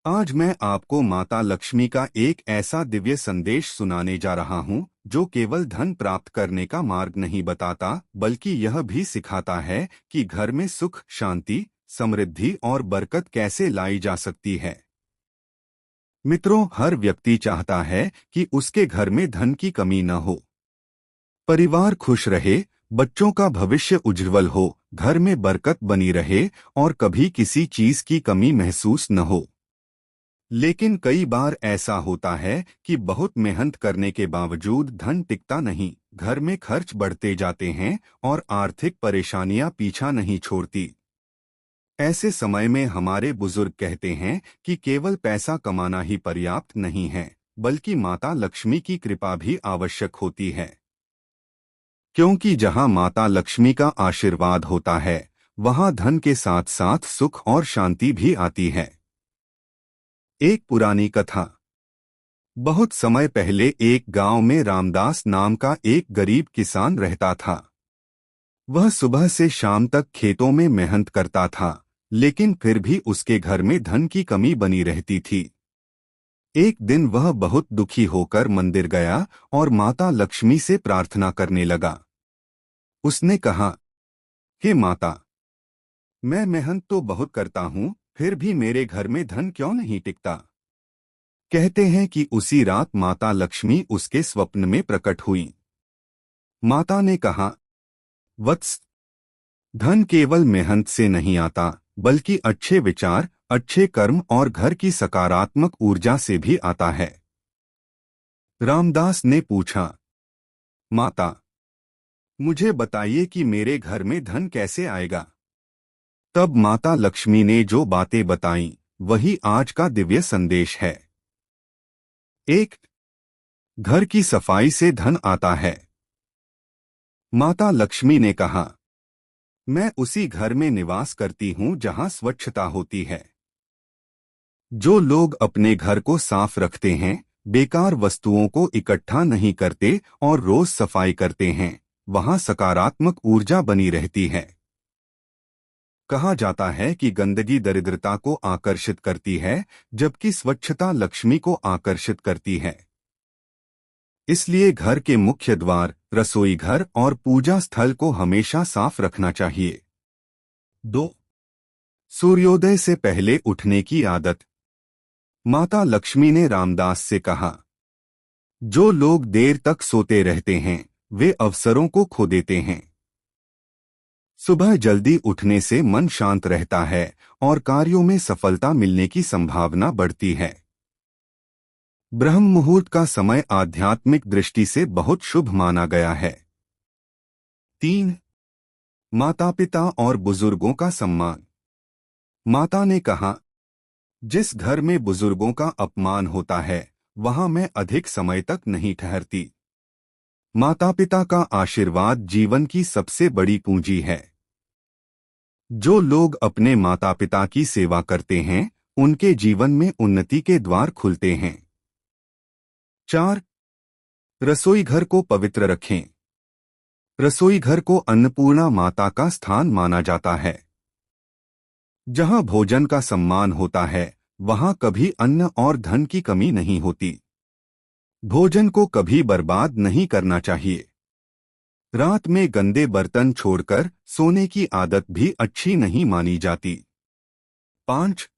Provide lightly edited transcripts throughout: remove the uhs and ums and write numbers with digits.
आज मैं आपको माता लक्ष्मी का एक ऐसा दिव्य संदेश सुनाने जा रहा हूं जो केवल धन प्राप्त करने का मार्ग नहीं बताता बल्कि यह भी सिखाता है कि घर में सुख, शांति, समृद्धि और बरकत कैसे लाई जा सकती है। मित्रों, हर व्यक्ति चाहता है कि उसके घर में धन की कमी न हो, परिवार खुश रहे, बच्चों का भविष्य उज्जवल हो, घर में बरकत बनी रहे और कभी किसी चीज की कमी महसूस न हो। लेकिन कई बार ऐसा होता है कि बहुत मेहनत करने के बावजूद धन टिकता नहीं, घर में खर्च बढ़ते जाते हैं और आर्थिक परेशानियां पीछा नहीं छोड़ती। ऐसे समय में हमारे बुजुर्ग कहते हैं कि केवल पैसा कमाना ही पर्याप्त नहीं है, बल्कि माता लक्ष्मी की कृपा भी आवश्यक होती है। क्योंकि जहां माता लक्ष्मी का आशीर्वाद होता है, वहां धन के साथ साथ सुख और शांति भी आती है। एक पुरानी कथा। बहुत समय पहले एक गांव में रामदास नाम का एक गरीब किसान रहता था। वह सुबह से शाम तक खेतों में मेहनत करता था, लेकिन फिर भी उसके घर में धन की कमी बनी रहती थी। एक दिन वह बहुत दुखी होकर मंदिर गया और माता लक्ष्मी से प्रार्थना करने लगा। उसने कहा, हे माता, मैं मेहनत तो बहुत करता हूँ, फिर भी मेरे घर में धन क्यों नहीं टिकता। कहते हैं कि उसी रात माता लक्ष्मी उसके स्वप्न में प्रकट हुई। माता ने कहा, वत्स, धन केवल मेहनत से नहीं आता, बल्कि अच्छे विचार, अच्छे कर्म और घर की सकारात्मक ऊर्जा से भी आता है। रामदास ने पूछा, माता, मुझे बताइए कि मेरे घर में धन कैसे आएगा। तब माता लक्ष्मी ने जो बातें बताईं, वही आज का दिव्य संदेश है। 1. घर की सफाई से धन आता है। माता लक्ष्मी ने कहा, मैं उसी घर में निवास करती हूँ जहाँ स्वच्छता होती है। जो लोग अपने घर को साफ रखते हैं, बेकार वस्तुओं को इकट्ठा नहीं करते और रोज सफाई करते हैं, वहाँ सकारात्मक ऊर्जा बनी रहती है। कहा जाता है कि गंदगी दरिद्रता को आकर्षित करती है, जबकि स्वच्छता लक्ष्मी को आकर्षित करती है। इसलिए घर के मुख्य द्वार, रसोई घर और पूजा स्थल को हमेशा साफ रखना चाहिए। 2. सूर्योदय से पहले उठने की आदत। माता लक्ष्मी ने रामदास से कहा, जो लोग देर तक सोते रहते हैं, वे अवसरों को खो देते हैं। सुबह जल्दी उठने से मन शांत रहता है और कार्यों में सफलता मिलने की संभावना बढ़ती है। ब्रह्म मुहूर्त का समय आध्यात्मिक दृष्टि से बहुत शुभ माना गया है। 3. माता पिता और बुजुर्गों का सम्मान। माता ने कहा, जिस घर में बुजुर्गों का अपमान होता है, वहां मैं अधिक समय तक नहीं ठहरती। माता पिता का आशीर्वाद जीवन की सबसे बड़ी पूंजी है। जो लोग अपने माता पिता की सेवा करते हैं, उनके जीवन में उन्नति के द्वार खुलते हैं। 4. रसोई घर को पवित्र रखें। रसोई घर को अन्नपूर्णा माता का स्थान माना जाता है। जहां भोजन का सम्मान होता है, वहां कभी अन्न और धन की कमी नहीं होती। भोजन को कभी बर्बाद नहीं करना चाहिए। रात में गंदे बर्तन छोड़कर सोने की आदत भी अच्छी नहीं मानी जाती। 5.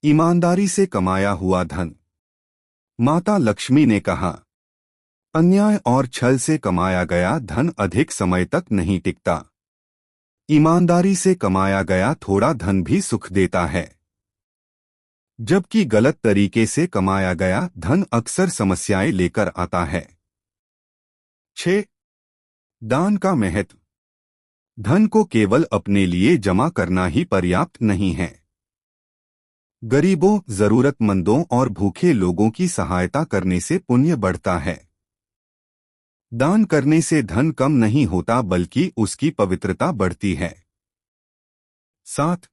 ईमानदारी से कमाया हुआ धन। माता लक्ष्मी ने कहा, अन्याय और छल से कमाया गया धन अधिक समय तक नहीं टिकता। ईमानदारी से कमाया गया थोड़ा धन भी सुख देता है, जबकि गलत तरीके से कमाया गया धन अक्सर समस्याएं लेकर आता है। 6. दान का महत्व। धन को केवल अपने लिए जमा करना ही पर्याप्त नहीं है। गरीबों, जरूरतमंदों और भूखे लोगों की सहायता करने से पुण्य बढ़ता है। दान करने से धन कम नहीं होता, बल्कि उसकी पवित्रता बढ़ती है। 7.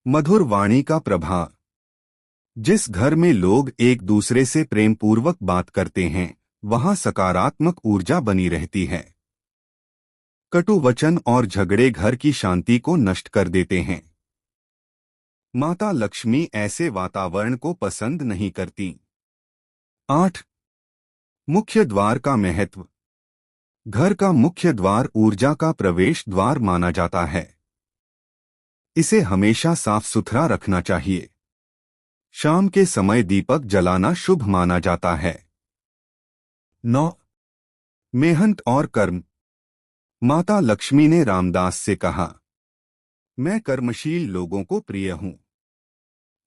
मधुर वाणी का प्रभाव। जिस घर में लोग एक दूसरे से प्रेमपूर्वक बात करते हैं, वहां सकारात्मक ऊर्जा बनी रहती है। कटु वचन और झगड़े घर की शांति को नष्ट कर देते हैं। माता लक्ष्मी ऐसे वातावरण को पसंद नहीं करती। 8. मुख्य द्वार का महत्व। घर का मुख्य द्वार ऊर्जा का प्रवेश द्वार माना जाता है। इसे हमेशा साफ सुथरा रखना चाहिए। शाम के समय दीपक जलाना शुभ माना जाता है। 9. मेहनत और कर्म। माता लक्ष्मी ने रामदास से कहा, मैं कर्मशील लोगों को प्रिय हूं।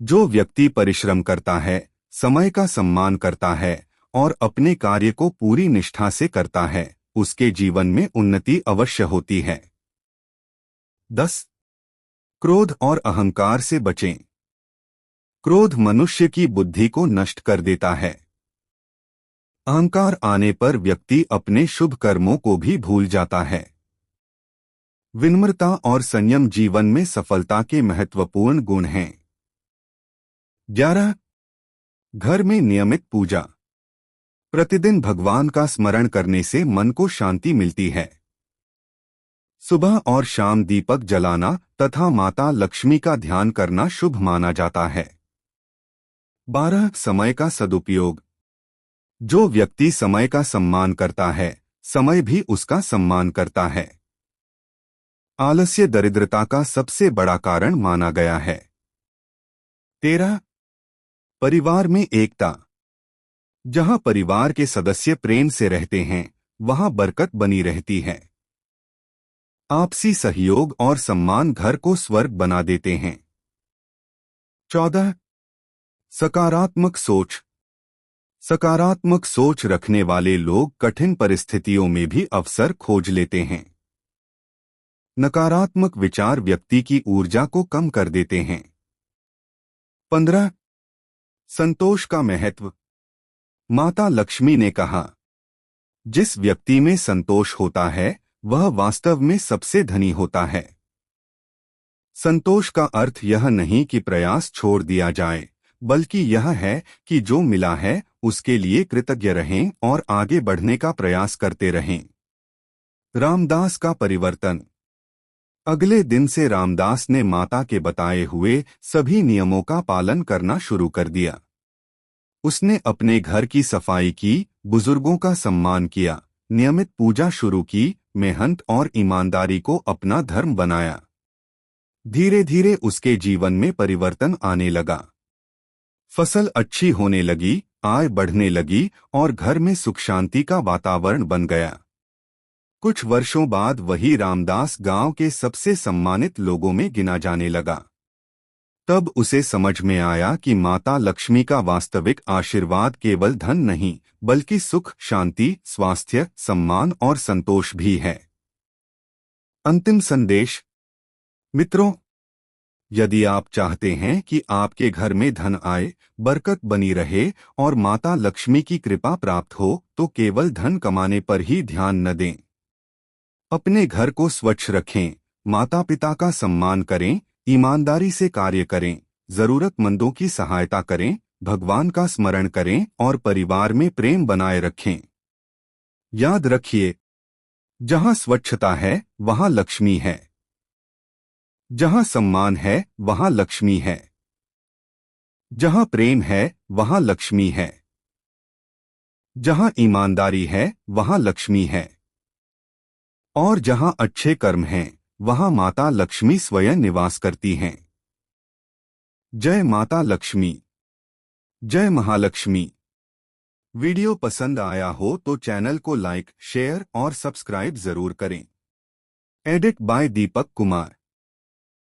जो व्यक्ति परिश्रम करता है, समय का सम्मान करता है और अपने कार्य को पूरी निष्ठा से करता है, उसके जीवन में उन्नति अवश्य होती है। 10. क्रोध और अहंकार से बचें। क्रोध मनुष्य की बुद्धि को नष्ट कर देता है। अहंकार आने पर व्यक्ति अपने शुभ कर्मों को भी भूल जाता है। विनम्रता और संयम जीवन में सफलता के महत्वपूर्ण गुण हैं। 11. घर में नियमित पूजा। प्रतिदिन भगवान का स्मरण करने से मन को शांति मिलती है। सुबह और शाम दीपक जलाना तथा माता लक्ष्मी का ध्यान करना शुभ माना जाता है। 12. समय का सदुपयोग। जो व्यक्ति समय का सम्मान करता है, समय भी उसका सम्मान करता है। आलस्य दरिद्रता का सबसे बड़ा कारण माना गया है। 13. परिवार में एकता। जहां परिवार के सदस्य प्रेम से रहते हैं, वहां बरकत बनी रहती है। आपसी सहयोग और सम्मान घर को स्वर्ग बना देते हैं। 14. सकारात्मक सोच। सकारात्मक सोच रखने वाले लोग कठिन परिस्थितियों में भी अवसर खोज लेते हैं। नकारात्मक विचार व्यक्ति की ऊर्जा को कम कर देते हैं। 15. संतोष का महत्व। माता लक्ष्मी ने कहा, जिस व्यक्ति में संतोष होता है, वह वास्तव में सबसे धनी होता है। संतोष का अर्थ यह नहीं कि प्रयास छोड़ दिया जाए, बल्कि यह है कि जो मिला है उसके लिए कृतज्ञ रहें और आगे बढ़ने का प्रयास करते रहें। रामदास का परिवर्तन। अगले दिन से रामदास ने माता के बताए हुए सभी नियमों का पालन करना शुरू कर दिया। उसने अपने घर की सफाई की, बुजुर्गों का सम्मान किया, नियमित पूजा शुरू की, मेहनत और ईमानदारी को अपना धर्म बनाया। धीरे धीरे उसके जीवन में परिवर्तन आने लगा। फसल अच्छी होने लगी, आय बढ़ने लगी और घर में सुख शांति का वातावरण बन गया। कुछ वर्षों बाद वही रामदास गांव के सबसे सम्मानित लोगों में गिना जाने लगा। तब उसे समझ में आया कि माता लक्ष्मी का वास्तविक आशीर्वाद केवल धन नहीं, बल्कि सुख, शांति, स्वास्थ्य, सम्मान और संतोष भी है। अंतिम संदेश। मित्रों, यदि आप चाहते हैं कि आपके घर में धन आए, बरकत बनी रहे और माता लक्ष्मी की कृपा प्राप्त हो, तो केवल धन कमाने पर ही ध्यान न दें। अपने घर को स्वच्छ रखें, माता पिता का सम्मान करें, ईमानदारी से कार्य करें, जरूरतमंदों की सहायता करें, भगवान का स्मरण करें और परिवार में प्रेम बनाए रखें। याद रखिए, जहां स्वच्छता है, वहां लक्ष्मी है। जहां सम्मान है, वहां लक्ष्मी है। जहां प्रेम है, वहां लक्ष्मी है। जहां ईमानदारी है, वहां लक्ष्मी है। और जहां अच्छे कर्म हैं, वहां माता लक्ष्मी स्वयं निवास करती हैं। जय माता लक्ष्मी। जय महालक्ष्मी। वीडियो पसंद आया हो तो चैनल को लाइक, शेयर और सब्सक्राइब जरूर करें। Edit bye Deepak Kumar.